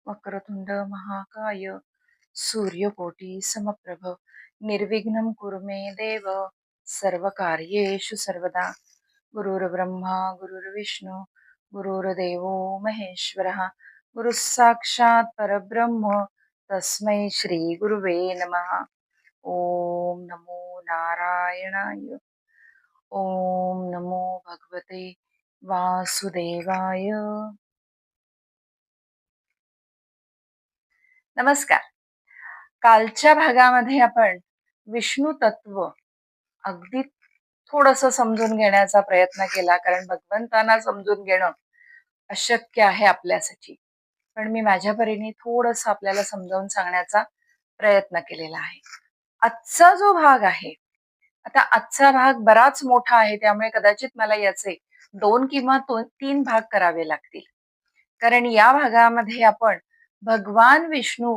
वक्रतुंड महाकाय सूर्यकोटी समप्रभ निर्विघ्नं कुरु मे देव सर्वकार्येषु सर्वदा गुरुर्ब्रह्मा गुरुर्विष्णू गुरुर्देवो महेश्वरः गुरुः साक्षात् परब्रह्म तस्मै श्री गुरुवे नमः. ओम नमो नारायणाय. ओम नमो भगवते वासुदेवाय. नमस्कार. कालच्या भागामध्ये आपण विष्णू तत्व अगदी थोडंसं समजून घेण्याचा प्रयत्न केला, कारण भगवंतांना समजून घेणं अशक्य आहे आपल्यासाठी. पण मी माझ्या परीने थोडंसं आपल्याला समजावून सांगण्याचा प्रयत्न केलेला आहे. आजचा जो भाग आहे, आता आजचा भाग बराच मोठा आहे, त्यामुळे कदाचित मला याचे 2 किंवा 3 भाग करावे लागतील. कारण या भागामध्ये आपण भगवान विष्णू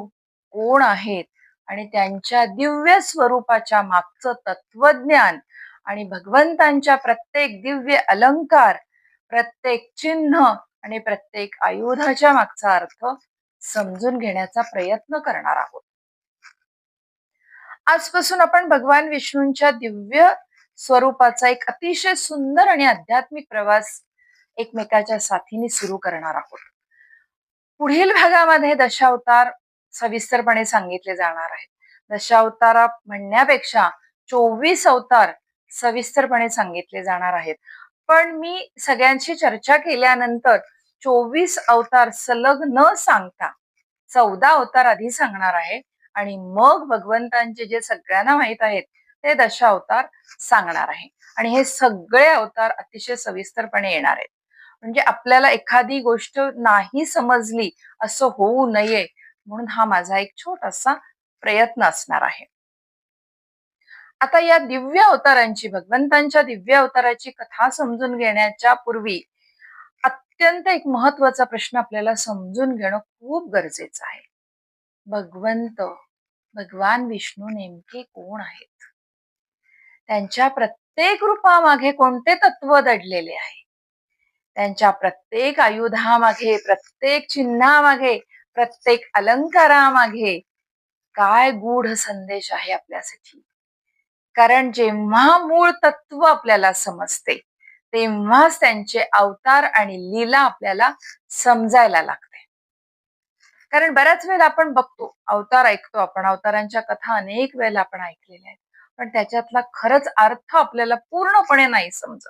कोण आहेत आणि त्यांच्या दिव्य स्वरूपाच्या मागचं तत्वज्ञान आणि भगवंतांच्या प्रत्येक दिव्य अलंकार, प्रत्येक चिन्ह आणि प्रत्येक आयुधाच्या मागचा अर्थ समजून घेण्याचा प्रयत्न करणार आहोत. आजपासून आपण भगवान विष्णूंच्या दिव्य स्वरूपाचा एक अतिशय सुंदर आणि आध्यात्मिक प्रवास एकमेकाच्या साथीने सुरू करणार आहोत. पुढील भागामध्ये दशावतार सविस्तरपणे सांगितले जाणार आहेत. दशावतार म्हणण्यापेक्षा 24 अवतार सविस्तरपणे सांगितले जाणार आहेत. पण मी सगळ्यांशी चर्चा केल्यानंतर 24 अवतार सलग न सांगता 14 अवतार आधी सांगणार आहे आणि मग भगवंतांचे जे सगळ्यांना माहित आहेत ते दशावतार सांगणार आहे. आणि हे सगळे अवतार अतिशय सविस्तरपणे येणार आहेत. म्हणजे आपल्याला एखादी गोष्ट नाही समजली असं होऊ नये म्हणून हा माझा एक छोटासा प्रयत्न असणार आहे. आता या दिव्य अवतारांची, भगवंतांच्या दिव्य अवताराची कथा समजून घेण्याच्या पूर्वी अत्यंत एक महत्वाचा प्रश्न आपल्याला समजून घेणं खूप गरजेचं आहे. भगवान विष्णू नेमके कोण आहेत? त्यांच्या प्रत्येक रूपामागे कोणते तत्व दडलेले आहे? त्यांच्या प्रत्येक आयुधामागे, प्रत्येक चिन्हामागे, प्रत्येक अलंकारामागे काय गूढ संदेश आहे आपल्यासाठी? कारण जेव्हा मूळ तत्व आपल्याला समजते तेव्हाच त्यांचे अवतार आणि लीला आपल्याला समजायला लागते. कारण बऱ्याच वेळेला आपण बघतो, अवतार ऐकतो आपण, अवतारांच्या कथा अनेक वेळेला आपण ऐकलेल्या आहेत, पण त्याच्यातला खरंच अर्थ आपल्याला पूर्णपणे नाही समजत.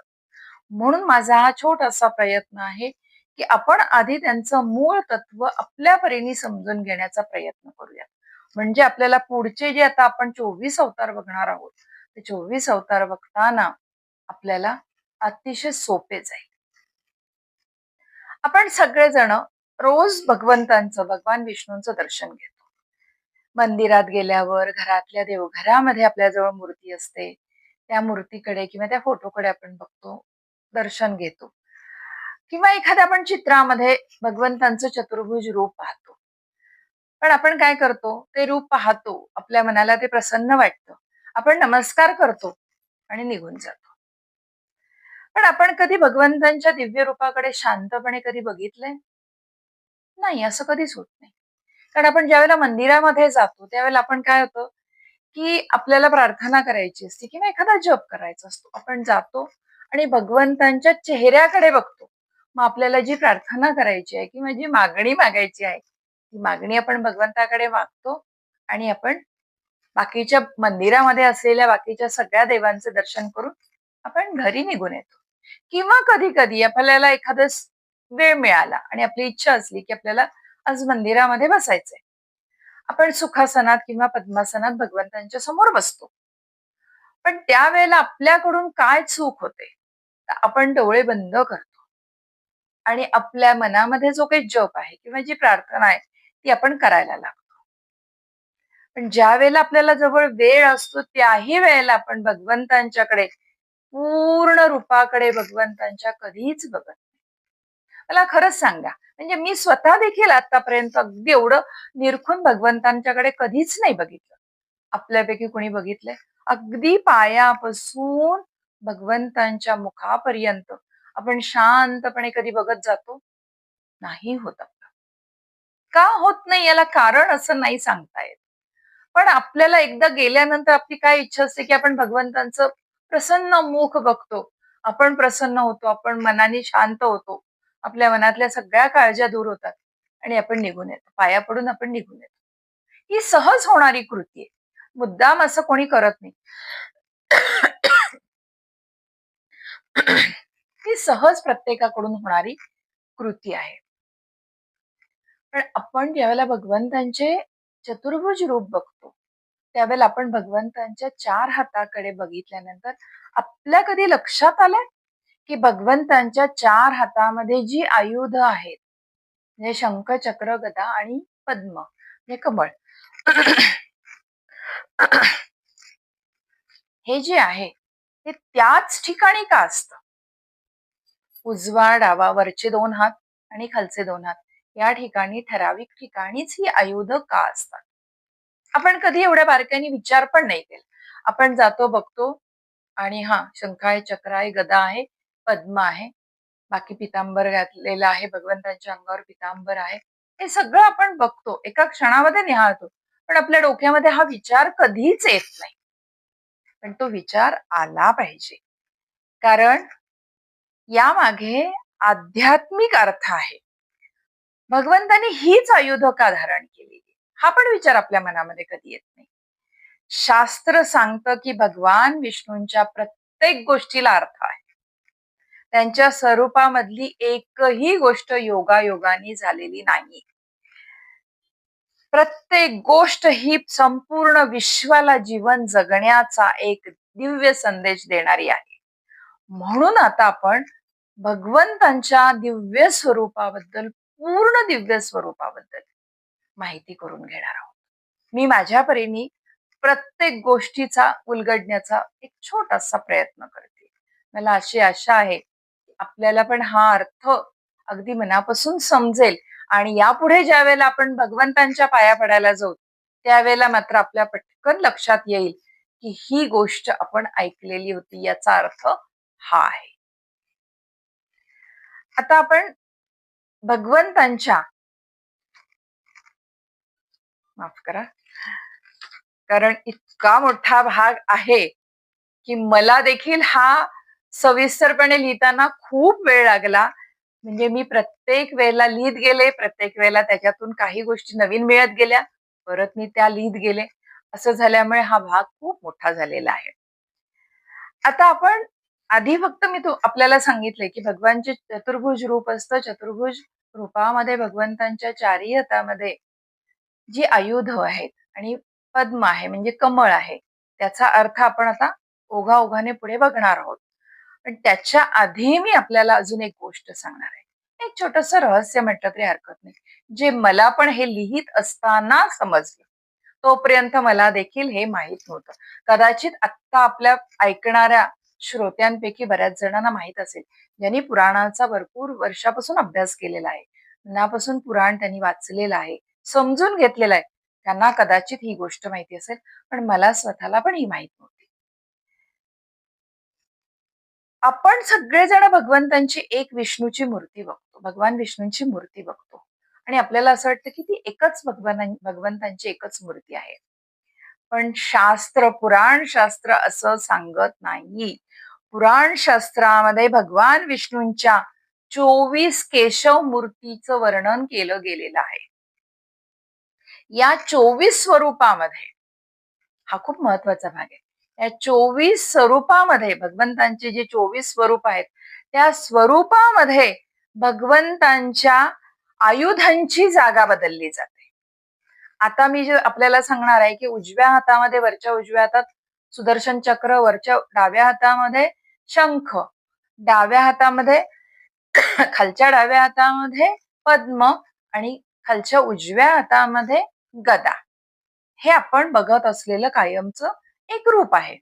म्हणून माझा हा छोटासा प्रयत्न आहे की आपण आधी त्यांचं मूळ तत्व आपल्या परीने समजून घेण्याचा प्रयत्न करूया. म्हणजे आपल्याला पुढचे जे आता आपण 24 अवतार बघणार आहोत ते 24 अवतार बघताना आपल्याला अतिशय सोपे जाईल. आपण सगळेजण रोज भगवान विष्णूंचं दर्शन घेतो. मंदिरात गेल्यावर, घरातल्या देवघरामध्ये आपल्याजवळ मूर्ती असते, त्या मूर्तीकडे किंवा त्या फोटोकडे आपण बघतो, दर्शन घेतो. किंवा एखाद्या आपण चित्रामध्ये भगवंतांचं चतुर्भुज रूप पाहतो. पण आपण काय करतो, ते रूप पाहतो, आपल्या मनाला ते प्रसन्न वाटतं, आपण नमस्कार करतो आणि निघून जातो. पण आपण कधी भगवंतांच्या दिव्य रूपाकडे शांतपणे कधी बघितलंय? नाही, असं कधीच होत नाही. कारण आपण ज्यावेळेला मंदिरामध्ये जातो त्यावेळेला आपण काय होतं की आपल्याला प्रार्थना करायची असते किंवा एखादा जप करायचा असतो. आपण जातो आणि भगवंतांच्या चेहऱ्याकडे बघतो. मग आपल्याला जी प्रार्थना करायची आहे किंवा जी मागणी मागायची आहे ती मागणी आपण भगवंताकडे मागतो आणि आपण बाकीच्या मंदिरामध्ये असलेल्या बाकीच्या सगळ्या देवांचे दर्शन करून आपण घरी निघून येतो. किंवा कधी कधी आपल्याला एखादा वेळ मिळाला आणि आपली इच्छा असली की आपल्याला आज मंदिरामध्ये बसायचंय, आपण सुखासनात किंवा पद्मासनात भगवंतांच्या समोर बसतो. पण त्यावेळेला आपल्याकडून काय चूक होते, तर आपण डोळे बंद करतो आणि आपल्या मनामध्ये जो काही जप आहे किंवा जी प्रार्थना आहे ती आपण करायला लागतो. पण ज्या वेळेला आपल्याला जवळ वेळ असतो त्याही वेळेला आपण भगवंतांच्याकडे, पूर्ण रूपाकडे भगवंतांच्या कधीच बघत नाही. मला खरंच सांगा, म्हणजे मी स्वतः देखील आतापर्यंत अगदी एवढं निरखून भगवंतांच्याकडे कधीच नाही बघितलं. आपल्यापैकी कोणी बघितलंय? अगदी पायापासून भगवंतांच्या मुखापर्यंत आपण शांतपणे कधी बघत जातो? नाही होत आपलं. का होत नाही याला कारण असं नाही सांगता येत. पण आपल्याला एकदा गेल्यानंतर आपली काय इच्छा असते, की आपण भगवंतांचं प्रसन्न मुख बघतो. आपण प्रसन्न होतो, आपण मनाने शांत होतो. आपल्या मनातल्या सगळ्या काळज्या दूर होतात आणि आपण निघून येतो. पाया पडून आपण निघून येतो. ही सहज होणारी कृती आहे. मुद्दाम असं कोणी करत नाही. ही सहज प्रत्येकाकडून होणारी कृती आहे. पण आपण ज्यावेळेला भगवंतांचे चतुर्भुज रूप बघतो, त्यावेळेला आपण भगवंतांच्या 4 हाताकडे बघितल्यानंतर आपल्या कधी लक्षात आलंय, की भगवंतांच्या 4 हातामध्ये जी आयुध आहेत, म्हणजे शंख, चक्र, गदा आणि पद्म, हे कमळ, हे जे आहे, हे त्याच ठिकाणी का असतं? उजवा, डावा, वरचे 2 हात आणि खालचे 2 हात या ठिकाणी ठराविक ठिकाणीच ही आयुध का असतात? आपण कधी एवढ्या बारकाईने विचार पण नाही केला. आपण जातो बघतो आणि हा शंख आहे, चक्र आहे, गदा आहे, पद्म आहे, बाकी पितांबर घातलेलं आहे, भगवंतांच्या अंगावर पितांबर आहे. हे सगळं आपण बघतो, एका क्षणामध्ये निहाळतो. पण आपल्या डोक्यामध्ये हा विचार कधीच येत नाही. पण तो विचार आला पाहिजे. कारण यामागे आध्यात्मिक अर्थ आहे. भगवंतांनी हीच आयुध का धारण केलेली? हा पण विचार आपल्या मनामध्ये कधी येत नाही. शास्त्र सांगतं की भगवान विष्णूंच्या प्रत्येक गोष्टीला अर्थ आहे. त्यांच्या स्वरूपामधली एकही गोष्ट योगायोगाने झालेली नाही. प्रत्येक गोष्ट ही संपूर्ण विश्वाला जीवन जगण्याचा एक दिव्य संदेश देणारी आहे. म्हणून आता आपण भगवंतांच्या दिव्य स्वरूपाबद्दल, पूर्ण दिव्य स्वरूपाबद्दल माहिती करून घेणार आहोत. मी माझ्या परीने प्रत्येक गोष्टीचा उलगडण्याचा एक छोटासा प्रयत्न करते. मला अशी आशा आहे आपल्याला पण हा अर्थ अगदी मनापासून समजेल आणि यापुढे ज्या वेळेला आपण भगवंतांच्या पाया पडायला जाऊ, त्यावेळेला मात्र आपल्या पटकन लक्षात येईल की ही गोष्ट आपण ऐकलेली होती, याचा अर्थ हा आहे. आता आपण भगवंतांच्या, माफ करा, कारण इतका मोठा भाग आहे की मला देखील हा सविस्तरपणे लिहिताना खूप वेळ लागला. म्हणजे मी प्रत्येक वेळेला लिहित गेले, प्रत्येक वेळेला त्याच्यातून काही गोष्टी नवीन मिळत गेल्या, परत मी त्या लिहित गेले. असं झाल्यामुळे हा भाग खूप मोठा झालेला आहे. आता आपण आधी फक्त मी आपल्याला सांगितलंय की भगवानचे चतुर्भुज रूप असतं. चतुर्भुज रूपामध्ये भगवंतांच्या चारही हातामध्ये जी आयुध आहेत आणि पद्म आहे म्हणजे कमळ आहे, त्याचा अर्थ आपण आता ओघाओघाने पुढे बघणार आहोत. पण त्याच्या आधी मी आपल्याला अजून एक गोष्ट सांगणार आहे. एक छोटस रहस्य म्हटलं तरी हरकत नाही, जे मला पण हे लिहित असताना समजलं. तोपर्यंत मला देखील हे माहित नव्हतं. कदाचित आत्ता आपल्या ऐकणाऱ्या श्रोत्यांपैकी बऱ्याच जणांना माहित असेल, ज्यांनी पुराणाचा भरपूर वर्षापासून अभ्यास केलेला आहे, मनापासून पुराण त्यांनी वाचलेलं आहे, समजून घेतलेलं आहे, त्यांना कदाचित ही गोष्ट माहिती असेल. पण मला स्वतःला पण ही माहित नव्हती. आपण सगळेजण भगवंतांची एक विष्णूची मूर्ती बघतो, भगवान विष्णूंची मूर्ती बघतो आणि आपल्याला असं वाटतं की ती एकच भगवंतांची एकच मूर्ती आहे. पण शास्त्र, पुराण शास्त्र असं सांगत नाही. पुराण शास्त्रामध्ये भगवान विष्णूंच्या 24 केशव मूर्तीचं वर्णन केलं गेलेलं आहे. या 24 स्वरूपामध्ये, हा खूप महत्वाचा भाग आहे, या 24 स्वरूपामध्ये भगवंतांचे जे 24 स्वरूप आहेत, त्या स्वरूपामध्ये भगवंतांच्या आयुधांची जागा बदलली जाते. आता मी जे आपल्याला सांगणार आहे की उजव्या हातामध्ये, वरच्या उजव्या हातात सुदर्शन चक्र, वरच्या डाव्या हातामध्ये शंख, डाव्या हातामध्ये खालच्या डाव्या हातामध्ये पद्म आणि खालच्या उजव्या हातामध्ये गदा. हे आपण बघत असलेलं कायमचं एक रूप आहे.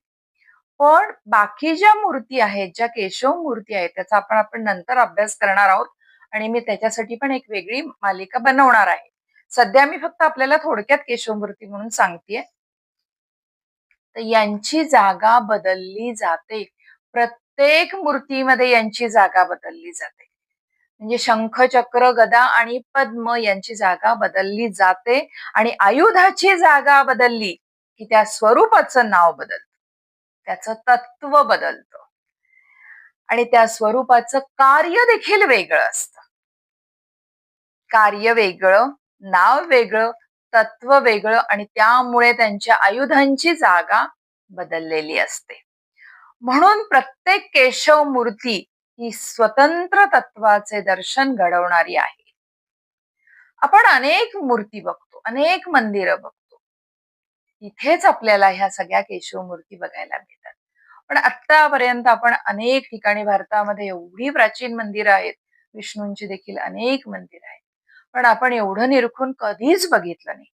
पण बाकी ज्या मूर्ती आहेत, ज्या केशव मूर्ती आहेत, त्याचा आपण नंतर अभ्यास करणार आहोत आणि मी त्याच्यासाठी पण एक वेगळी मालिका बनवणार आहे. सध्या मी फक्त आपल्याला थोडक्यात केशव मूर्ती म्हणून सांगतेय. तर यांची जागा बदलली जाते. प्रत्येक मूर्तीमध्ये यांची जागा बदलली जाते. म्हणजे शंख, चक्र, गदा आणि पद्म यांची जागा बदलली जाते आणि आयुधाची जागा बदलली की त्या स्वरूपाचं नाव बदलतं, त्याचं तत्व बदलतं आणि त्या स्वरूपाचं कार्य देखील वेगळं असतं. कार्य वेगळं, नाव वेगळं, तत्व वेगळं आणि त्यामुळे त्यांच्या आयुधांची जागा बदललेली असते. म्हणून प्रत्येक केशव मूर्ती ही स्वतंत्र तत्वाचे दर्शन घडवणारी आहे. आपण अनेक मूर्ती बघतो, अनेक मंदिरं बघतो. इथेच आपल्याला ह्या सगळ्या केशव मूर्ती बघायला मिळतात. पण आतापर्यंत आपण अनेक ठिकाणी भारतामध्ये एवढी प्राचीन मंदिरं आहेत, विष्णूंची देखील अनेक मंदिरं आहेत. पण आपण एवढं निरखून कधीच बघितलं नाही.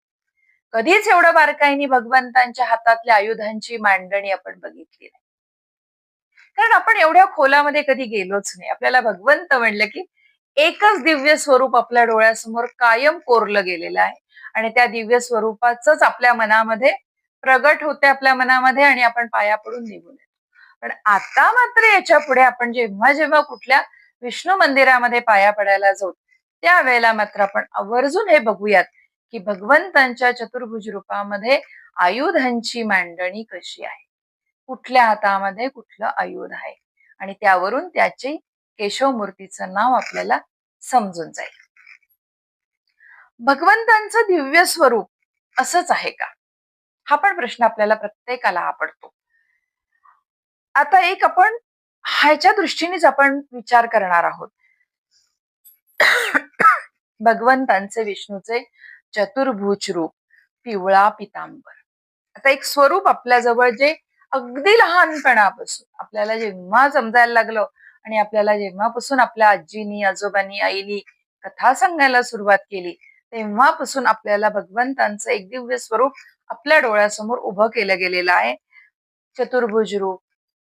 कधीच एवढं बारकाईने भगवंतांच्या हातातल्या आयुधांची मांडणी आपण बघितली नाही. कारण आपण एवढ्या खोलामध्ये कधी गेलोच नाही. आपल्याला भगवंत म्हणलं की एकच दिव्य स्वरूप आपल्या डोळ्यासमोर कायम कोरलं गेलेलं आहे आणि त्या दिव्य स्वरूपाचंच आपल्या मनामध्ये प्रगट होते आपल्या मनामध्ये आणि आपण पाया पडून निघून येतो. पण आता मात्र याच्या पुढे आपण जेव्हा जेव्हा कुठल्या विष्णू मंदिरामध्ये पाया पडायला जाऊ, त्यावेळेला मात्र आपण आवर्जून हे बघूयात की भगवंतांच्या चतुर्भुज रूपामध्ये आयुधांची मांडणी कशी आहे, कुठल्या हातामध्ये कुठलं आयुध आहे आणि त्यावरून त्याची केशव मूर्तीचं नाव आपल्याला समजून जाईल. भगवंतांचं दिव्य स्वरूप असंच आहे का, हा पण प्रश्न आपल्याला प्रत्येकाला हा पडतो. आता एक आपण ह्याच्या दृष्टीनेच आपण विचार करणार आहोत. भगवंतांचे विष्णूचे चतुर्भुज रूप, पिवळा पितांबर. आता एक स्वरूप आपल्या जवळ जे अगदी लहानपणापासून आपल्याला जेव्हा समजायला लागलं आणि आपल्याला जेव्हापासून आपल्या आजीनी, आजोबांनी, आईनी कथा सांगायला सुरुवात केली, तेव्हापासून आपल्याला भगवंतांचं एक दिव्य स्वरूप आपल्या डोळ्यासमोर उभं केलं गेलेलं आहे. चतुर्भुज रूप,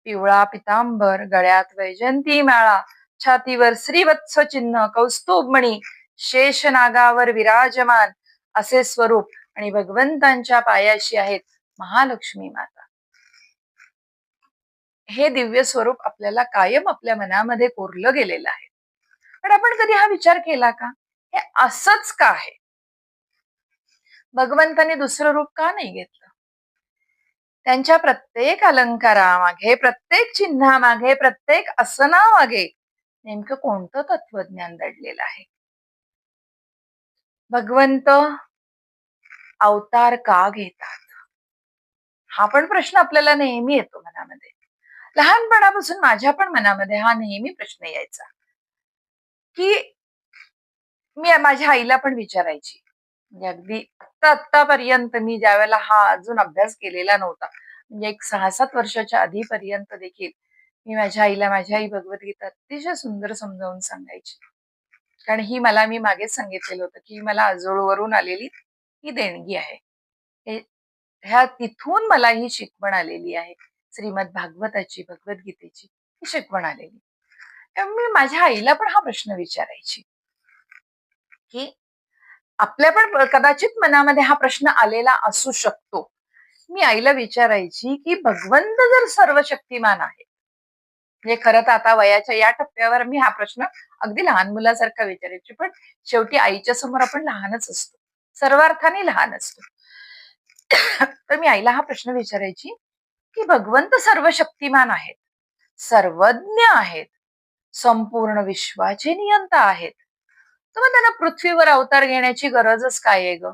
पिवळा पितांबर, गळ्यात वैजंती माळा, छातीवर श्रीवत्स चिन्ह, कौस्तुभमणी, शेषनागावर विराजमान असे स्वरूप आणि भगवंतांच्या पायाशी आहेत महालक्ष्मी माता. हे दिव्य स्वरूप आपल्याला कायम आपल्या मनामध्ये कोरलं गेलेलं आहे. पण आपण कधी हा विचार केला का, हे असंच का आहे? भगवंतांनी दुसरं रूप का नाही घेतलं? त्यांच्या प्रत्येक अलंकारामागे, प्रत्येक चिन्हामागे, प्रत्येक आसनामागे नेमकं कोणतं तत्वज्ञान दडलेलं आहे? भगवंत अवतार का घेतात? हा पण प्रश्न आपल्याला नेहमी येतो मनामध्ये. लहानपणापासून माझ्या पण मनामध्ये हा नेहमी प्रश्न यायचा की मी माझ्या आईला पण विचारायची. म्हणजे अगदी आत्तापर्यंत मी ज्यावेळेला हा अजून अभ्यास केलेला नव्हता, म्हणजे एक 6-7 वर्षाच्या आधीपर्यंत देखील मी माझ्या आईला माझी आई भगवद्गीता अतिशय सुंदर समजावून सांगायची. कारण ही मला मी मागेच सांगितलेलं होतं की मला आजोळवरून आलेली ही देणगी आहे. ह्या तिथून मला ही शिकवण आलेली आहे. श्रीमद भागवताची, भगवद्गीतेची ही शिकवण आलेली. मी माझ्या आईला पण हा प्रश्न विचारायची की आपल्या पण कदाचित मनामध्ये हा प्रश्न आलेला असू शकतो. मी आईला विचारायची की भगवंत जर सर्व शक्तिमान आहे, म्हणजे खरं तर आता वयाच्या या टप्प्यावर मी हा प्रश्न अगदी लहान मुलासारखा विचारायची, पण शेवटी आईच्या समोर आपण लहानच असतो, सर्वार्थाने लहान असतो. तर मी आईला हा प्रश्न विचारायची की भगवंत सर्व शक्तिमान आहेत, सर्वज्ञ आहेत, संपूर्ण विश्वाचे नियंता आहेत, तर मग त्यांना पृथ्वीवर अवतार घेण्याची गरजच काय आहे ग?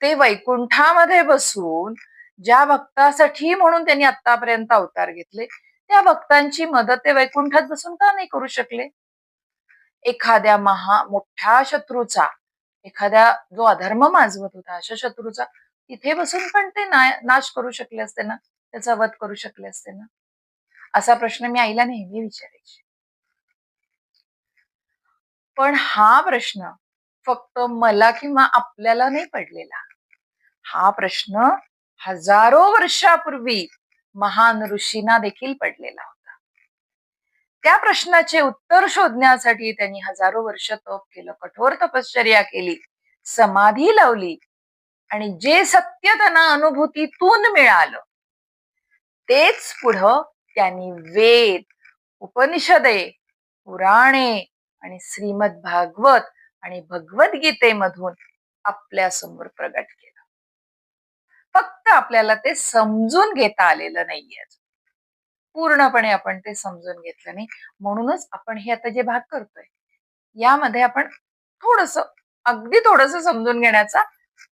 ते वैकुंठामध्ये बसून ज्या भक्तासाठी म्हणून त्यांनी आतापर्यंत अवतार घेतले, त्या भक्तांची मदत ते वैकुंठात बसून का नाही करू शकले? एखाद्या मोठ्या शत्रूचा, एखाद्या जो अधर्म माजवत होता अशा शत्रूचा तिथे बसून पण ते नाश करू शकले असते ना, त्याचा वध करू शकले असते ना. असा प्रश्न मी आईला नेहमी विचारायची. पण हा प्रश्न फक्त मला किंवा आपल्याला नाही पडलेला. हा प्रश्न हजारो वर्षापूर्वी महान ऋषींना देखील पडलेला होता. त्या प्रश्नाचे उत्तर शोधण्यासाठी त्यांनी हजारो वर्ष तप केलं, कठोर तपश्चर्या केली, समाधी लावली आणि जे सत्य त्यांना अनुभूतीतून मिळालं तेच पुढं त्यांनी वेद, उपनिषदे, पुराणे आणि श्रीमद भागवत आणि भगवद्गीतेमधून आपल्या समोर प्रगट केलं. फक्त आपल्याला ते समजून घेता आलेलं नाहीये. पूर्णपणे आपण ते समजून घेतलं नाही. म्हणूनच आपण हे आता जे भाग करतोय यामध्ये आपण थोडस, अगदी थोडस समजून घेण्याचा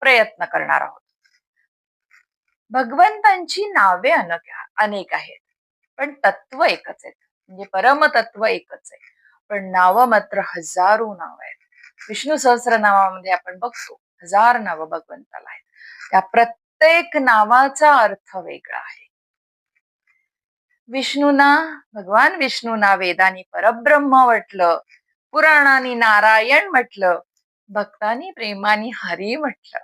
प्रयत्न करणार आहोत. भगवंतांची नावे अनेक आहेत, पण तत्व एकच आहे, म्हणजे परमतत्व एकच आहे. पण नाव मात्र हजारो नाव आहेत. विष्णू सहस्रनामामध्ये आपण बघतो 1000 नावं भगवंताला आहेत. त्या प्रत्येक नावाचा अर्थ वेगळा आहे. भगवान विष्णूना वेदानी परब्रह्म म्हटलं, पुराणानी नारायण म्हटलं, भक्तांनी प्रेमाने हरी म्हटलं,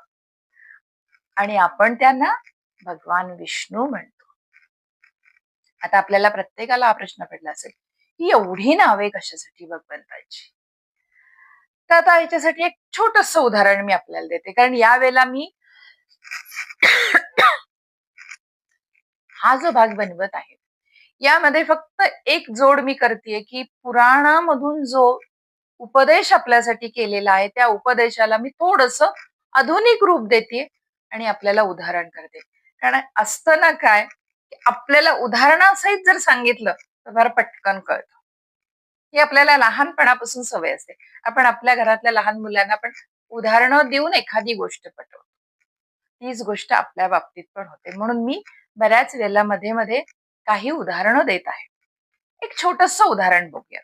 आणि आपण त्यांना भगवान विष्णू म्हणतो. आता आपल्याला प्रत्येकाला हा प्रश्न पडला असेल की एवढी नावे कशासाठी भगवंताची. तर आता याच्यासाठी एक छोटस उदाहरण मी आपल्याला देते, कारण यावेळेला मी हा जो भाग बनवत आहे यामध्ये फक्त एक जोड मी करते की पुराणामधून जो उपदेश आपल्यासाठी केलेला आहे त्या उपदेशाला मी थोडस आधुनिक रूप देते आणि आपल्याला उदाहरण करते. कारण असतं ना काय, आपल्याला उदाहरणासहित जर सांगितलं तर फार पटकन कळतं. ही आपल्याला लहानपणापासून सवय असते. आपण आपल्या घरातल्या लहान मुलांना पण उदाहरणं देऊन एखादी गोष्ट पटवतो. तीच गोष्ट आपल्या बाबतीत पण होते. म्हणून मी बऱ्याच वेळेला मध्ये मध्ये काही उदाहरणं देत आहे. एक छोटस उदाहरण बघूया.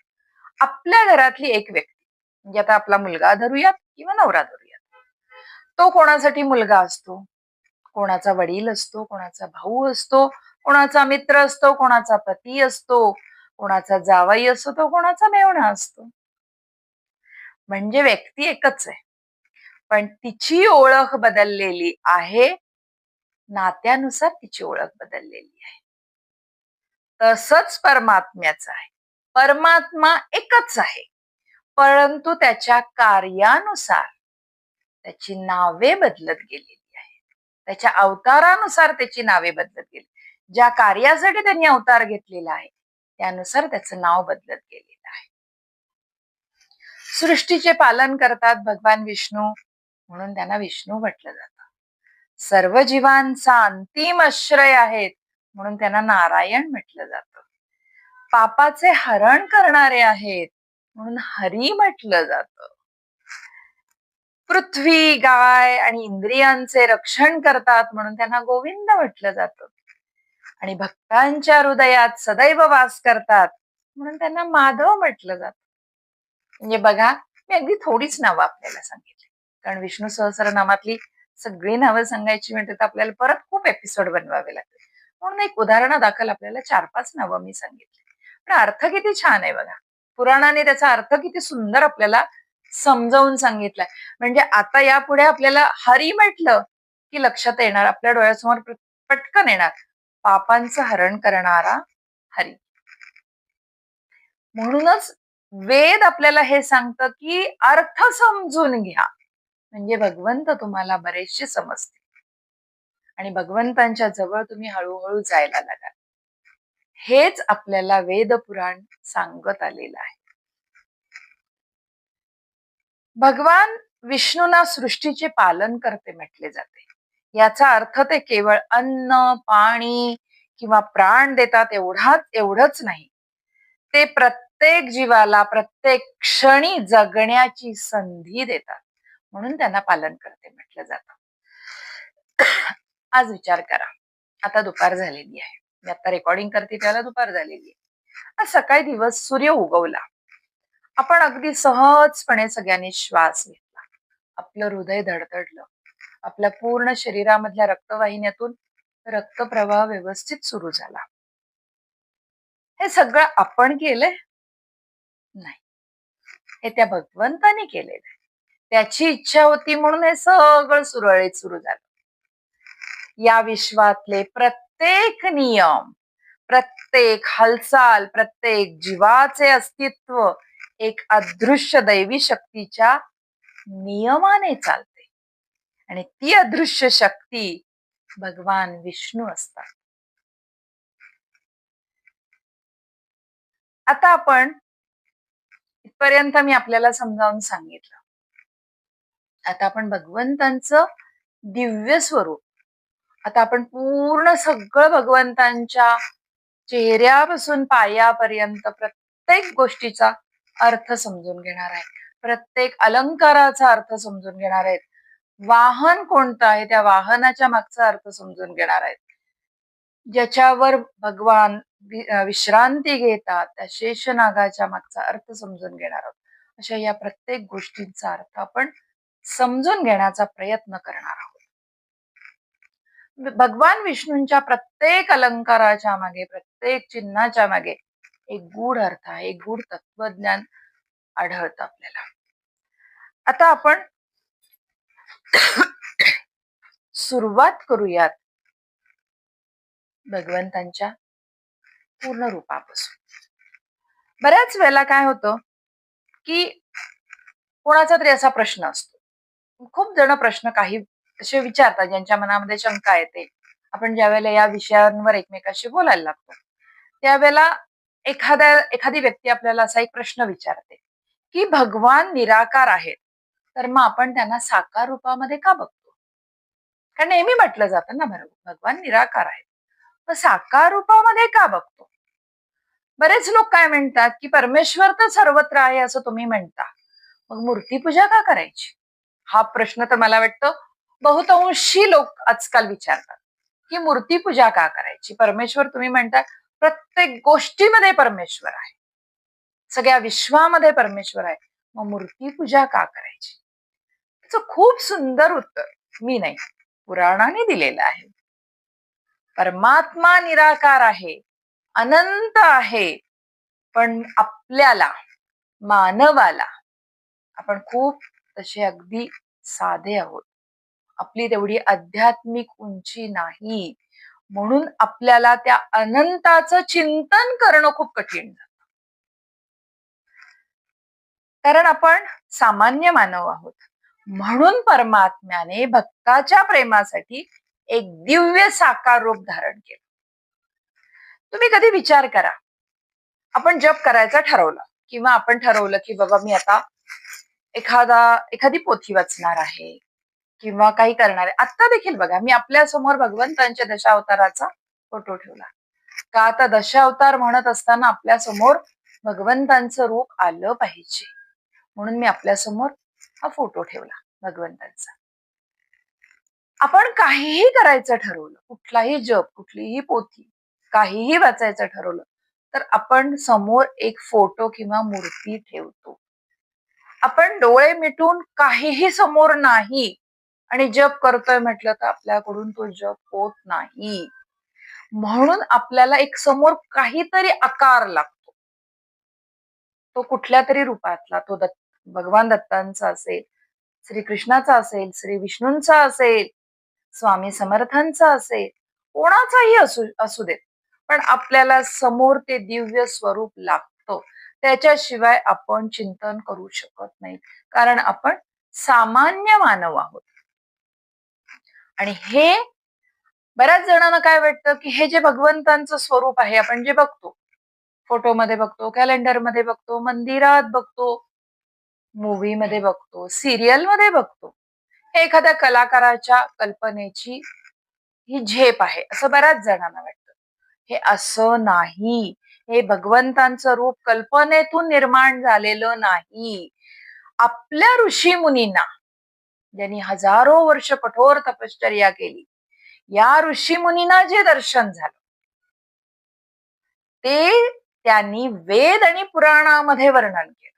आपल्या घरातली एक व्यक्ती, म्हणजे आता आपला मुलगा धरूयात किंवा नवरा धरूयात, तो कोणासाठी मुलगा असतो, कोणाचा वडील असतो, कोणाचा भाऊ असतो, कोणाचा मित्र असतो, कोणाचा पती असतो, कोणाचा जावई असतो, तो कोणाचा मेव्हणा असतो. म्हणजे व्यक्ती एकच आहे, पण तिची ओळख बदललेली आहे, नात्यानुसार तिची ओळख बदललेली आहे. तसंच परमात्म्याचं आहे. परमात्मा एकच आहे, परंतु त्याच्या कार्यानुसार त्याची नावे बदलत गेलेली आहे. त्याच्या अवतारानुसार त्याची नावे बदलत गेली. ज्या कार्यासाठी त्यांनी अवतार घेतलेला आहे त्यानुसार त्याचं नाव बदलत गेलेलं आहे. सृष्टीचे पालन करतात भगवान विष्णू, म्हणून त्यांना विष्णू म्हटलं जातं. सर्व जीवांचा अंतिम आश्रय आहेत, म्हणून त्यांना नारायण म्हटलं जातं. पापाचे हरण करणारे आहेत, म्हणून हरी म्हटलं जातं. पृथ्वी, गाय आणि इंद्रियांचे रक्षण करतात, म्हणून त्यांना गोविंद म्हटलं जातं. आणि भक्तांच्या हृदयात सदैव वास करतात, म्हणून त्यांना माधव म्हटलं जातं. म्हणजे बघा, मी अगदी थोडीच नावं आपल्याला सांगितली, कारण विष्णू सहस्रनामातली सगळी नावं सांगायची म्हणजे तर आपल्याला परत खूप एपिसोड बनवावे लागते. म्हणून एक उदाहरणादाखल आपल्याला 4-5 नावं मी सांगितली, पण अर्थ किती छान आहे बघा. पुराणाने त्याचा अर्थ किती सुंदर आपल्याला समजावून सांगितलाय. म्हणजे आता यापुढे आपल्याला हरी म्हटलं की लक्षात येणार, आपल्या डोळ्यासमोर पटकन येणार, पापांचं हरण करणारा हरी. म्हणूनच वेद आपल्याला हे सांगतं की अर्थ समजून घ्या, म्हणजे भगवंत तुम्हाला बरेचसे समजते आणि भगवंतांच्या जवळ तुम्ही हळूहळू जायला लागाल. हेच आपल्याला वेद पुराण सांगत आलेलं आहे. भगवान विष्णूंना सृष्टीचे पालन करते म्हटले जाते. याचा अर्थ ते केवळ अन्न, पाणी किंवा प्राण देतात एवढंच नाही, ते प्रत्येक जीवाला प्रत्येक क्षणी जगण्याची संधी देतात, म्हणून त्यांना पालन करते म्हटलं जातं. आज विचार करा, आता दुपार झालेली आहे, मी आता रेकॉर्डिंग करते त्याला दुपार झालेली आहे. आज सकाळी दिवस सूर्य उगवला, आपण अगदी सहजपणे सगळ्यांनी श्वास घेतला, आपलं हृदय धडधडलं, आपल्या पूर्ण शरीरामधल्या रक्तवाहिन्यातून रक्तप्रवाह व्यवस्थित सुरू झाला. हे सगळं आपण केलंय? नाही, हे त्या भगवंतानी केलेलं आहे. त्याची इच्छा होती म्हणून हे सगळं सुरळीत सुरू झालं. या विश्वातले प्रत्येक नियम, प्रत्येक हालचाल, प्रत्येक जीवाचे अस्तित्व एक अदृश्य दैवी शक्तीच्या नियमाने चालते, आणि ती अदृश्य शक्ती भगवान विष्णू असतात. आता आपण इथपर्यंत मी आपल्याला समजावून सांगितलं. आता आपण भगवंतांचं दिव्य स्वरूप, आता आपण पूर्ण सगळं भगवंतांच्या चेहऱ्यापासून पायापर्यंत प्रत्येक गोष्टीचा अर्थ समजून घेणार आहे. प्रत्येक अलंकाराचा अर्थ समजून घेणार आहेत. वाहन कोणतं आहे त्या वाहनाच्या मागचा अर्थ समजून घेणार आहेत. ज्याच्यावर भगवान विश्रांती घेतात त्या शेषनागाच्या मागचा अर्थ समजून घेणार आहोत. अशा या प्रत्येक गोष्टींचा अर्थ आपण समजून घेण्याचा प्रयत्न करणार आहोत. भगवान विष्णूंच्या प्रत्येक अलंकाराच्या मागे, प्रत्येक चिन्हाच्या मागे एक गूढ अर्थ आहे, एक गूढ तत्वज्ञान आढळतं आपल्याला. आता आपण सुरुवात करूयात भगवंतांच्या पूर्ण रूपापासून. बऱ्याच वेळेला काय होतं की कोणाचा तरी असा प्रश्न असतो, खूप जण प्रश्न काही असे विचारतात ज्यांच्या मनामध्ये शंका येते. आपण ज्या वेळेला या विषयांवर एकमेकाशी बोलायला लागतो त्यावेळेला एखादी व्यक्ती आपल्याला असा एक प्रश्न विचारते की भगवान निराकार आहेत, तर मग आपण त्यांना साकार रूपामध्ये का बघतो? कारण नेहमी म्हटलं जातं ना, भगवान निराकार आहेत, तर साकार रूपामध्ये का बघतो? बरेच लोक काय म्हणतात की परमेश्वर तर सर्वत्र आहे असं तुम्ही म्हणता, मग मूर्तीपूजा का करायची? हा प्रश्न तर मला वाटतं बहुतांशी लोक आजकाल विचारतात की मूर्तीपूजा का करायची? परमेश्वर तुम्ही म्हणता, प्रत्येक गोष्टीमध्ये परमेश्वर आहे, सगळ्या विश्वामध्ये परमेश्वर आहे, मग मूर्तीपूजा का करायची? त्याचं खूप सुंदर उत्तर मी नाही, पुराणाने दिलेलं आहे. परमात्मा निराकार आहे, अनंत आहे, पण आपल्याला, मानवाला, आपण खूप तसे अगदी साधे आहोत, आपली तेवढी आध्यात्मिक उंची नाही, म्हणून आपल्याला त्या अनंताचं चिंतन करणं खूप कठीण झालं. कारण आपण सामान्य मानव आहोत, म्हणून परमात्म्याने भक्ताच्या प्रेमासाठी एक दिव्य साकार रूप धारण केलं. तुम्ही कधी विचार करा, आपण जप करायचा ठरवलं किंवा आपण ठरवलं की बाबा मी आता एखादी पोथी वाचणार आहे किंवा काही करणार आहे. आता देखील बघा, मी आपल्या समोर भगवंतांच्या दशावताराचा फोटो ठेवला का? आता दशावतार म्हणत असताना आपल्या समोर भगवंतांचं रूप आलं पाहिजे, म्हणून मी आपल्या समोर हा फोटो ठेवला भगवंतांचा. आपण काहीही करायचं ठरवलं, कुठलाही जप, कुठलीही पोथी, काहीही वाचायचं ठरवलं, तर आपण समोर एक फोटो किंवा मूर्ती ठेवतो. आपण डोळे मिटून काहीही समोर नाही आणि जप करतोय म्हटलं तर आपल्याकडून तो जप होत नाही, म्हणून आपल्याला एक समोर काहीतरी आकार लागतो. तो कुठल्या तरी रूपातला, तो भगवान दत्तांचा असेल, श्रीकृष्णाचा असेल, श्री विष्णूंचा असेल, स्वामी समर्थांचा असेल, कोणाचाही असू देत, पण आपल्याला समोर ते दिव्य स्वरूप लागतं. त्याच्याशिवाय आपण चिंतन करू शकत नाही, कारण आपण सामान्य मानव आहोत. आणि हे बऱ्याच जणांना काय वाटतं की हे जे भगवंतांचं स्वरूप आहे, आपण जे बघतो, फोटोमध्ये बघतो, कॅलेंडरमध्ये बघतो, मंदिरात बघतो, मूवी मध्ये बघतो, सिरियल मध्ये बघतो, हे एखाद्या कलाकाराच्या कल्पनेची ही झेप आहे असं बऱ्याच जणांना वाटतं. हे असं नाही, हे भगवंतांचं रूप कल्पनेतून निर्माण झालेलं नाही. आपल्या ऋषी मुनींना, ज्यांनी हजारो वर्ष कठोर तपश्चर्या केली, या ऋषी मुनींना जे दर्शन झालं ते त्यांनी वेद आणि पुराणामध्ये वर्णन केलं.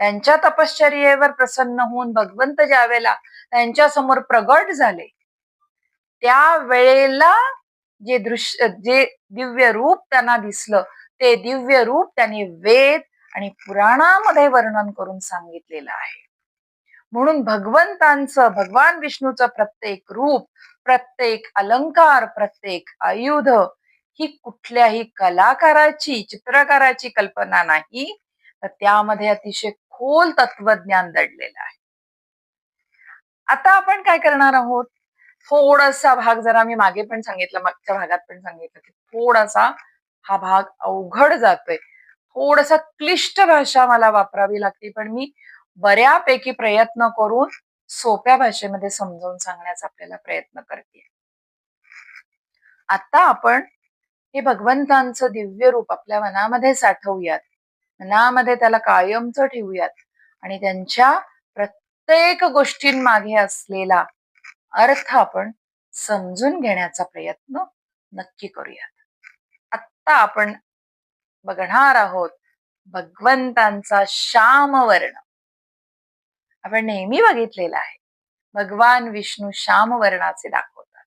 त्यांच्या तपश्चर्येवर प्रसन्न होऊन भगवंत ज्या वेळेला त्यांच्या समोर प्रगट झाले, त्या वेळेला जे दिव्य रूप त्यांना दिसलं, ते दिव्य रूप त्यांनी वेद आणि पुराणामध्ये वर्णन करून सांगितलेलं आहे. म्हणून भगवान विष्णूचं प्रत्येक रूप, प्रत्येक अलंकार, प्रत्येक आयुध ही कुठल्याही कलाकाराची, चित्रकाराची कल्पना नाही, तर त्यामध्ये अतिशय खोल तत्वज्ञान दडलेलं आहे. आता आपण काय करणार आहोत, थोडासा भाग, जरा मी मागे पण सांगितलं, मागच्या भागात पण सांगितलं की थोडासा हा भाग अवघड जातोय, थोडस क्लिष्ट भाषा मला वापरावी लागते, पण मी बऱ्यापैकी प्रयत्न करून सोप्या भाषेमध्ये समजावून सांगण्याचा आपल्याला प्रयत्न करते. आता आपण हे भगवंतांचं दिव्य रूप आपल्या मनामध्ये साठवूयात, मनामध्ये त्याला कायमचं ठेवूयात आणि त्यांच्या प्रत्येक गोष्टींमागे असलेला अर्थ आपण समजून घेण्याचा प्रयत्न नक्की करूयात. आत्ता आपण बघणार आहोत भगवंतांचा श्यामवर्ण. आपण नेहमी बघितलेला आहे, भगवान विष्णू श्यामवर्णाचे दाखवतात,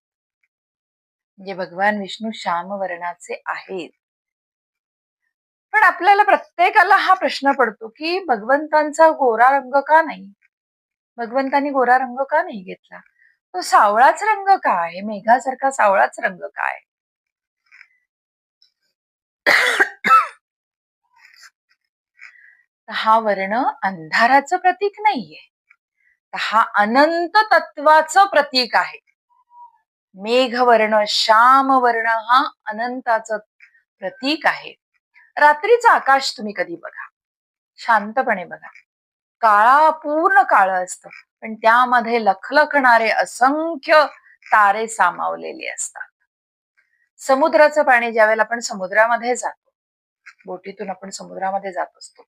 म्हणजे भगवान विष्णू श्यामवर्णाचे आहेत. पण आपल्याला प्रत्येकाला हा प्रश्न पडतो की भगवंतांचा गोरा रंग का नाही, भगवंतांनी गोरा रंग का नाही घेतला, तो सावळाच रंग का आहे, मेघासारखा सावळाच रंग का आहे? हा वर्ण अंधाराचं प्रतीक नाहीये, हा अनंत तत्वाचं प्रतीक आहे. मेघवर्ण श्यामवर्ण हा अनंताचं प्रतीक आहे. रात्रीचं आकाश तुम्ही कधी बघा, शांतपणे बघा, काळा पूर्ण काळं असतं, पण त्यामध्ये लखलखणारे असंख्य तारे सामावलेले असतात. समुद्राचं पाणी ज्यावेळेला आपण समुद्रामध्ये जातो, बोटीतून आपण समुद्रामध्ये जात असतो,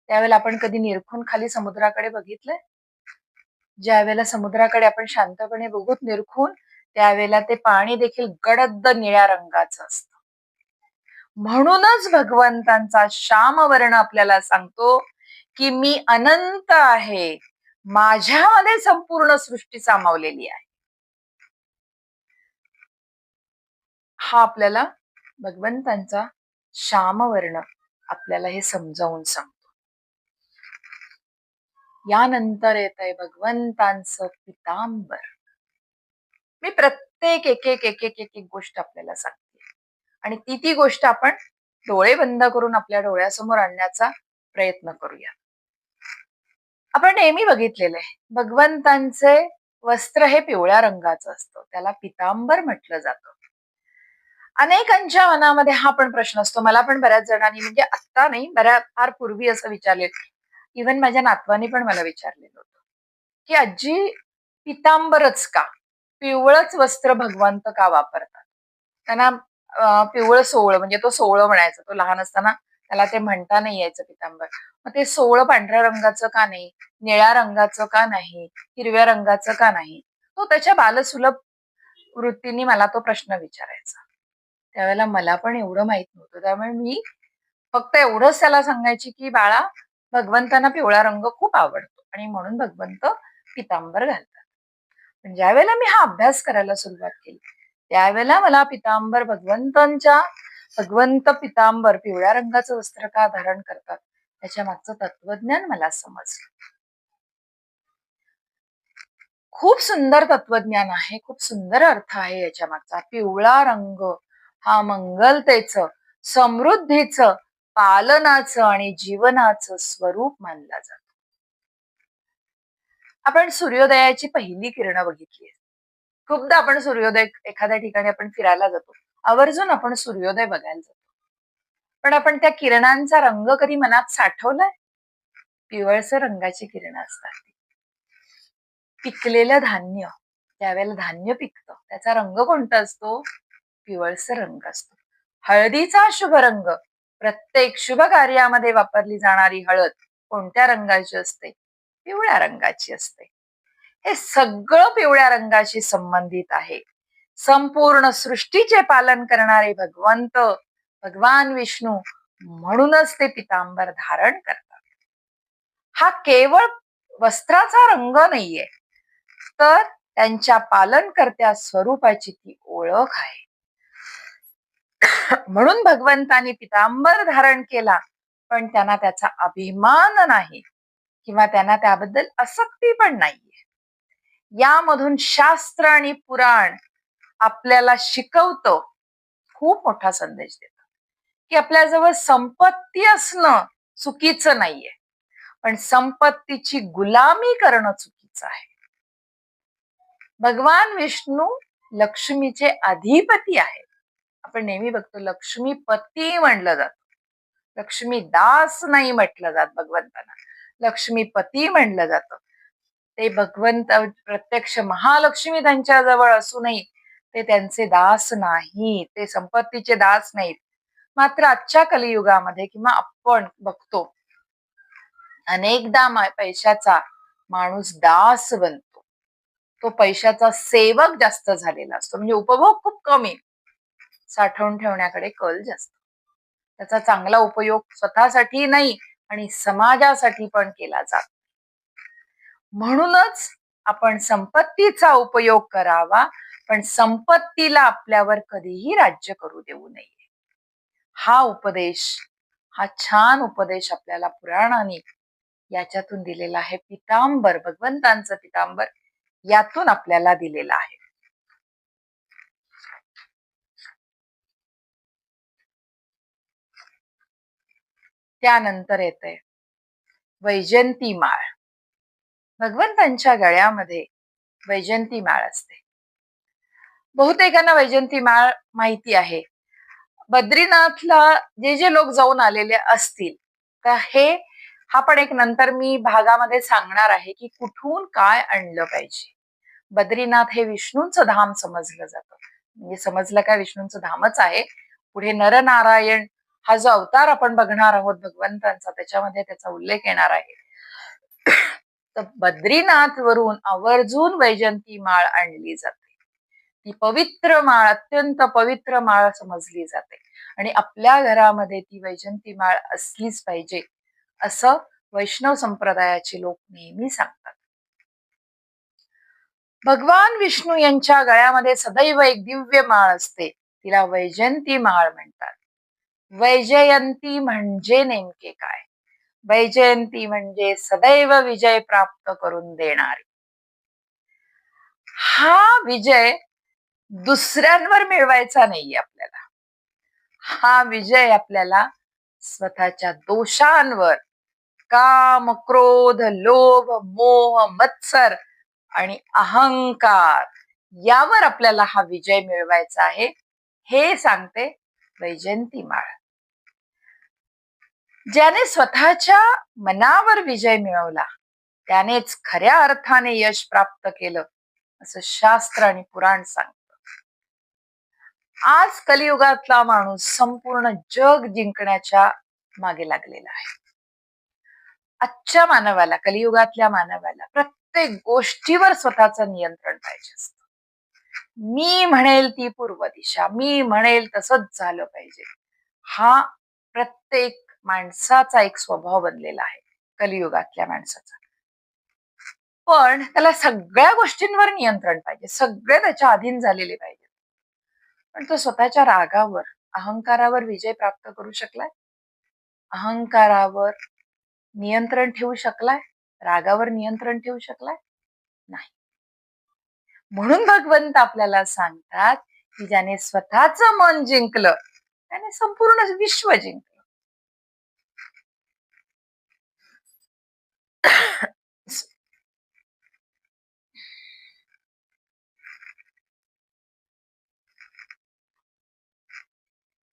त्यावेळेला आपण कधी निरखून खाली समुद्राकडे बघितलंय? ज्या वेळेला समुद्राकडे आपण शांतपणे बघूत निरखून, त्यावेळेला ते पाणी देखील गडद निळ्या रंगाचं असतं. म्हणूनच भगवंतांचा श्यामवर्ण आपल्याला सांगतो की मी अनंत आहे, माझ्यामध्ये संपूर्ण सृष्टी सामावलेली आहे. हा आपल्याला भगवंतांचा श्यामवर्ण आपल्याला हे समजावून सांगतो. यानंतर येत आहे भगवंतांचं पितांबर. मी प्रत्येक एक एक एक एक एक एक गोष्ट आपल्याला सांगते आणि ती गोष्ट आपण डोळे बंद करून आपल्या डोळ्यासमोर आणण्याचा प्रयत्न करूया. आपण नेहमी बघितलेलं आहे, भगवंतांचे वस्त्र हे पिवळ्या रंगाचं असतं, त्याला पितांबर म्हटलं जातं. अनेकांच्या मनामध्ये हा पण प्रश्न असतो, मला पण बऱ्याच जणांनी, म्हणजे आत्ता नाही, फार पूर्वी असं विचारले, इव्हन माझ्या नातवानी पण मला विचारलेलं होतं की आजी पितांबरच का, पिवळच वस्त्र भगवंत का वापरतात? त्यांना पिवळं सोवळं, म्हणजे तो सोवळं म्हणायचा, तो लहान असताना त्याला ते म्हणता नाही यायचं पितांबर. मग ते सोवळं पांढऱ्या रंगाचं का नाही, निळ्या रंगाचं का नाही, हिरव्या रंगाचं का नाही? तो त्याच्या बालसुलभ वृत्तीने मला तो प्रश्न विचारायचा. त्यावेळेला मला पण एवढं माहित नव्हतं, त्यामुळे मी फक्त एवढंच त्याला सांगायची की बाळा, भगवंतांना पिवळा रंग खूप आवडतो आणि म्हणून भगवंत पितांबर घालतात. पण ज्या वेळेला मी हा अभ्यास करायला सुरुवात केली, त्यावेळेला मला पितांबर भगवंत पितांबर पिवळ्या रंगाचं वस्त्र का धारण करतात, त्याच्या मागचं तत्वज्ञान मला समजलं. खूप सुंदर तत्वज्ञान आहे, खूप सुंदर अर्थ आहे याच्या मागचा. पिवळा रंग हा मंगलतेचं, समृद्धीचं, पालनाचं आणि जीवनाचं स्वरूप मानला जातो. आपण सूर्योदयाची पहिली किरणं बघितली. खूपदा आपण सूर्योदय एखाद्या ठिकाणी आपण फिरायला जातो, आवर्जून आपण सूर्योदय बघायला जातो, पण आपण त्या किरणांचा रंग कधी मनात साठवलाय? पिवळसर रंगाची किरणं असतात. पिकलेलं धान्य, त्यावेळेला धान्य पिकतं, त्याचा रंग कोणता असतो? पिवळसर रंग असतो. हळदीचा शुभ रंग, प्रत्येक शुभ कार्यामध्ये वापरली जाणारी हळद कोणत्या रंगाची असते? पिवळ्या रंगाची असते. हे सगळं पिवळ्या रंगाशी संबंधित आहे. संपूर्ण सृष्टीचे पालन करणारे भगवंत, भगवान विष्णू, म्हणूनच ते पितांबर धारण करतात. हा केवळ वस्त्राचा रंग नाहीये, तर त्यांच्या पालनकर्त्या स्वरूपाची ती ओळख आहे. म्हणून भगवंतांनी पितांबर धारण केला, पण त्यांना त्याचा अभिमान नाही किंवा त्यांना त्याबद्दल आसक्ती पण नाहीये. यामधून शास्त्र आणि पुराण आपल्याला शिकवतं, खूप मोठा संदेश देतं की आपल्याजवळ संपत्ती असणं चुकीचं नाहीये, पण संपत्तीची गुलामी करणं चुकीचं आहे. भगवान विष्णू लक्ष्मीचे अधिपती आहे. आपण नेहमी बघतो लक्ष्मीपती म्हणलं जातं, लक्ष्मी दास नाही म्हटलं जात भगवंतांना, लक्ष्मीपती म्हणलं जातं. ते भगवंत प्रत्यक्ष महालक्ष्मी त्यांच्या जवळ असूनही ते त्यांचे दास नाही, ते संपत्तीचे दास नाहीत. मात्र आजच्या कलियुगामध्ये किंवा आपण बघतो अनेकदा पैशाचा माणूस दास बनतो. तो पैशाचा सेवक जास्त झालेला असतो, म्हणजे उपभोग खूप कमी, साठवून ठेवण्याकडे कल जास्त. त्याचा चांगला उपयोग स्वतःसाठी नाही आणि समाजासाठी पण केला जातो. म्हणूनच आपण संपत्तीचा उपयोग करावा, पण संपत्तीला आपल्यावर कधीही राज्य करू देऊ नये. हा उपदेश, हा छान उपदेश आपल्याला पुराणाने याच्यातून दिलेला आहे. पितांबर, भगवंतांचं पितांबर यातून आपल्याला दिलेला आहे. त्यानंतर येते वैजयंती माळ. भगवंतांच्या गळ्यामध्ये वैजयंती माळ असते. बहुतेकांना वैजयंती माळ माहिती आहे. बद्रीनाथला जे जे लोक जाऊन आलेले असतील तर हा पण एक नंतर मी भागामध्ये सांगणार आहे की कुठून काय आणलं पाहिजे. बद्रीनाथ हे विष्णूंचं धाम समजलं जातं, म्हणजे समजलं काय, विष्णूंचं धामच आहे. पुढे नरनारायण हा जो अवतार आपण बघणार आहोत भगवंतांचा, त्याच्यामध्ये त्याचा उल्लेख येणार आहे. तर बद्रीनाथ वरून आवर्जून वैजयंती माळ आणली जाते. ती पवित्र माळ, अत्यंत पवित्र माळ समजली जाते आणि आपल्या घरामध्ये ती वैजयंती माळ असलीच पाहिजे असं वैष्णव संप्रदायाचे लोक नेहमी सांगतात. भगवान विष्णू यांच्या गळ्यामध्ये सदैव एक दिव्य माळ असते, तिला वैजयंती माळ म्हणतात. वैजयंती म्हणजे नेमके काय? वैजयंती म्हणजे सदैव विजय प्राप्त करून देणारी. हा विजय दुसऱ्यांवर मिळवायचा नाहीये आपल्याला. हा विजय आपल्याला स्वतःच्या दोषांवर, काम, क्रोध, लोभ, मोह, मत्सर आणि अहंकार यावर आपल्याला हा विजय मिळवायचा आहे, हे सांगते वैजयंती माळ. ज्याने स्वतःच्या मनावर विजय मिळवला त्यानेच खऱ्या अर्थाने यश प्राप्त केलं असं शास्त्र आणि पुराण सांगतं. आज कलियुगातला माणूस संपूर्ण जग जिंकण्याच्या मागे लागलेला आहे. आजच्या मानवाला, कलियुगातल्या मानवाला प्रत्येक गोष्टीवर स्वतःचं नियंत्रण पाहिजे असतं. मी म्हणेल ती पूर्व दिशा, मी म्हणेल तसंच झालं पाहिजे, हा प्रत्येक माणसाचा एक स्वभाव बनलेला आहे, कलियुगातल्या माणसाचा. पण त्याला सगळ्या गोष्टींवर नियंत्रण पाहिजे, सगळे त्याच्या अधीन झालेले पाहिजे. पण तो स्वतःच्या रागावर, अहंकारावर विजय प्राप्त करू शकलाय? अहंकारावर नियंत्रण ठेवू शकलाय? रागावर नियंत्रण ठेवू शकलाय? नाही. म्हणून भगवंत आपल्याला सांगतात की ज्याने स्वतःचं मन जिंकलं त्याने संपूर्ण विश्व जिंकलं.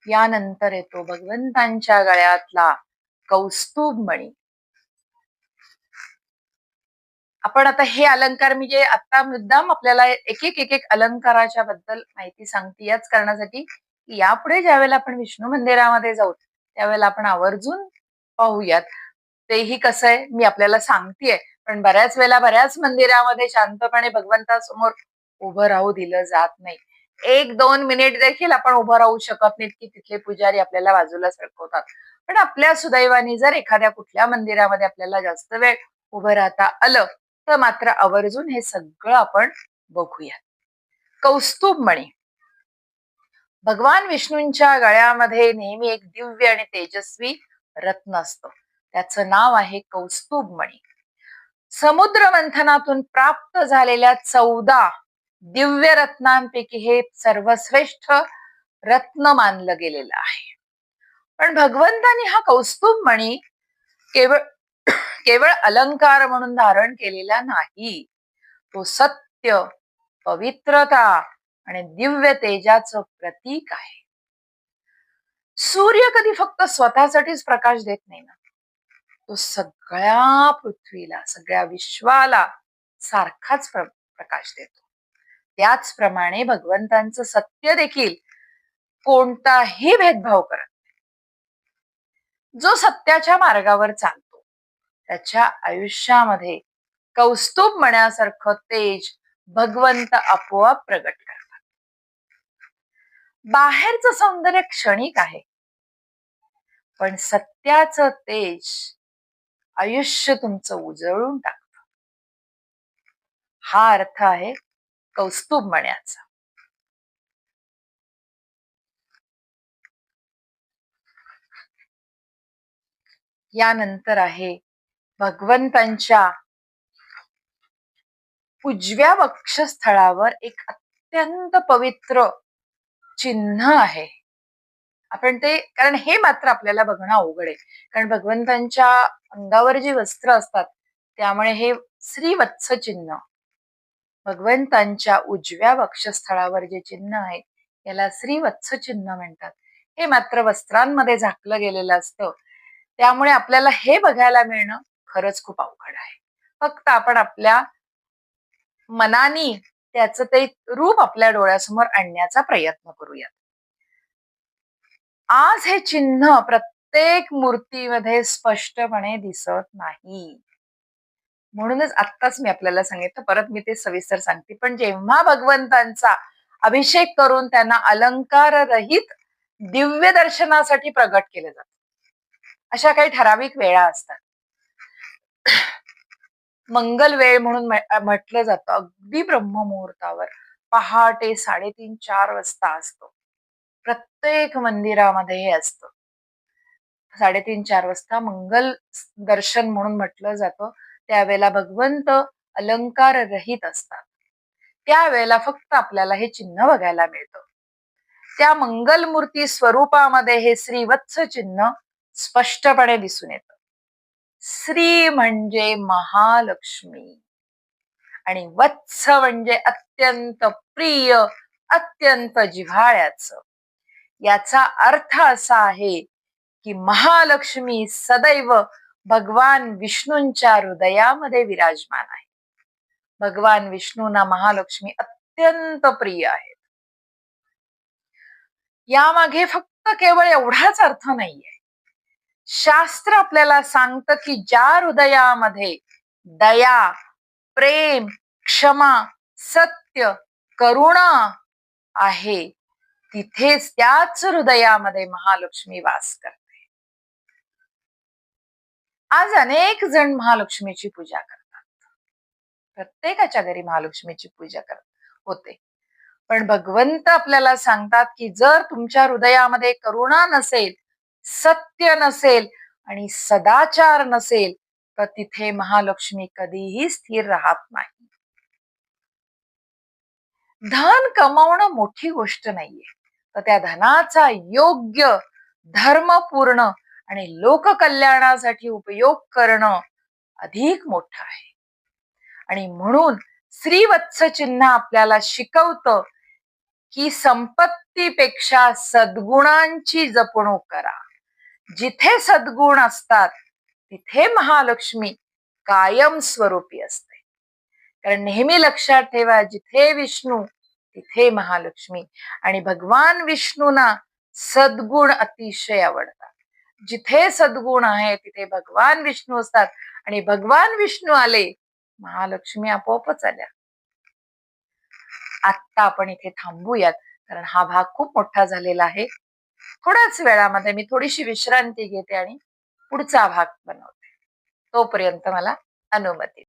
यानंतर येतो भगवंतांच्या गळ्यातला कौस्तुभ मणी. आपण आता हे अलंकार, म्हणजे आता मुद्दाम आपल्याला एक एक अलंकाराच्या बद्दल माहिती सांगते याच कारणासाठी की यापुढे ज्यावेळेला आपण विष्णू मंदिरामध्ये जाऊ त्यावेळेला आपण आवर्जून पाहूयात. तेही कसं आहे मी आपल्याला सांगतेय, पण बऱ्याच वेळेला बऱ्याच मंदिरामध्ये शांतपणे भगवंतासमोर उभं राहू दिलं जात नाही. 1-2 मिनिट देखील आपण उभं राहू शकत नाहीत की तिथले पुजारी आपल्याला बाजूला सरकवतात. पण आपल्या सुदैवाने जर एखाद्या कुठल्या मंदिरामध्ये आपल्याला जास्त वेळ उभं राहता आलं तर मात्र आवर्जून हे सगळं आपण बघूया. कौस्तुभ मणी. भगवान विष्णूंच्या गळ्यामध्ये नेहमी एक दिव्य आणि तेजस्वी रत्न असतं, त्याचं नाव आहे कौस्तुभ मणी. समुद्र मंथनातून प्राप्त झालेल्या 14 दिव्य रत्नांपैकी हे सर्वश्रेष्ठ रत्न मानलं गेलेलं आहे. पण भगवंतानी हा कौस्तुभ मणी केवळ केवळ अलंकार म्हणून धारण केलेला नाही, तो सत्य, पवित्रता आणि दिव्य तेजाचं प्रतीक आहे. सूर्य कधी फक्त स्वतःसाठीच प्रकाश देत नाही ना. तो सगळ्या पृथ्वीला, सगळ्या विश्वाला सारखाच प्रकाश देतो. त्याचप्रमाणे भगवंतांचं सत्य देखील कोणताही भेदभाव करत नाही. जो सत्याच्या मार्गावर चालतो त्याच्या आयुष्यामध्ये कौस्तुभ मण्यासारखं तेज भगवंत आपोआप प्रगट करतात. बाहेरचं सौंदर्य क्षणिक आहे, पण सत्याचं तेज आयुष्य तुमचं उजळून टाकतं. हा अर्थ आहे कौस्तुभ मण्याचा. यानंतर आहे भगवंतांच्या उजव्या वक्षस्थळावर एक अत्यंत पवित्र चिन्ह आहे. आपण ते, कारण हे मात्र आपल्याला बघणं अवघड आहे, कारण भगवंतांच्या अंगावर जी वस्त्र असतात त्यामुळे हे श्रीवत्स चिन्ह, भगवंतांच्या उजव्या वक्षस्थळावर जे चिन्ह आहे याला श्रीवत्स चिन्ह म्हणतात. हे मात्र वस्त्रांमध्ये झाकलं गेलेलं असतं, त्यामुळे आपल्याला हे बघायला मिळणं खरंच खूप अवघड आहे. फक्त आपण आपल्या मनानी त्याचं ते रूप आपल्या डोळ्यासमोर आणण्याचा प्रयत्न करूयात. आज हे चिन्ह प्रत्येक मूर्तीमध्ये स्पष्टपणे दिसत नाही, म्हणूनच आत्ताच मी आपल्याला सांगितलं, परत मी ते सविस्तर सांगते. पण जेव्हा भगवंतांचा अभिषेक करून त्यांना अलंकार रहित दिव्य दर्शनासाठी प्रगट केले जातं, अशा काही ठराविक वेळा असतात. मंगल वेळ म्हणून म्हटलं जातं, अगदी ब्रह्ममुहूर्तावर पहाटे 3:30-4 वाजता असतो. प्रत्येक मंदिरामध्ये हे असतं. 3:30-4 वाजता मंगल दर्शन म्हणून म्हटलं जातं. त्यावेळेला भगवंत अलंकार रहित असतात. त्यावेळेला फक्त आपल्याला हे चिन्ह बघायला मिळतं. त्या मंगल मूर्ती स्वरूपामध्ये हे श्रीवत्स चिन्ह स्पष्टपणे दिसून येतं. श्री म्हणजे महालक्ष्मी आणि वत्स म्हणजे अत्यंत प्रिय, अत्यंत जिव्हाळ्याचं. याचा अर्थ असा आहे की महालक्ष्मी सदैव भगवान विष्णूंच्या हृदयामध्ये विराजमान आहे. भगवान विष्णूंना महालक्ष्मी अत्यंत प्रिय आहेत. यामागे फक्त केवळ एवढाच अर्थ नाहीये. शास्त्र आपल्याला सांगतं की ज्या हृदयामध्ये दया, प्रेम, क्षमा, सत्य, करुणा आहे तिथेच त्याच हृदयामध्ये महालक्ष्मी वास करते. आज अनेक जण महालक्ष्मीची पूजा करतात. प्रत्येकाच्या घरी महालक्ष्मीची पूजा होते. पण भगवंत आपल्याला सांगतात की जर तुमच्या हृदयामध्ये करुणा नसेल, सत्य नसेल आणि सदाचार नसेल तर तिथे महालक्ष्मी कधीही स्थिर राहत नाही. धन कमावणं मोठी गोष्ट नाहीये, तर त्या धनाचा योग्य धर्मपूर्ण आणि लोककल्याणासाठी उपयोग करणं अधिक मोठं आहे. आणि म्हणून श्रीवत्स चिन्ह आपल्याला शिकवतं की संपत्तीपेक्षा सद्गुणांची जपणूक करा. जिथे सद्गुण असतात तिथे महालक्ष्मी कायम स्वरूपी असते. कारण नेहमी लक्षात ठेवा, जिथे विष्णू तिथे महालक्ष्मी. आणि भगवान विष्णूंना सद्गुण अतिशय आवडतात. जिथे सद्गुण आहे तिथे भगवान विष्णू असतात आणि भगवान विष्णू आले महालक्ष्मी आपोआपच आल्या. आत्ता आपण इथे थांबूयात, कारण हा भाग खूप मोठा झालेला आहे. थोड्याच वेळामध्ये मी थोडीशी विश्रांती घेते आणि पुढचा भाग बनवते. तोपर्यंत मला अनुमती.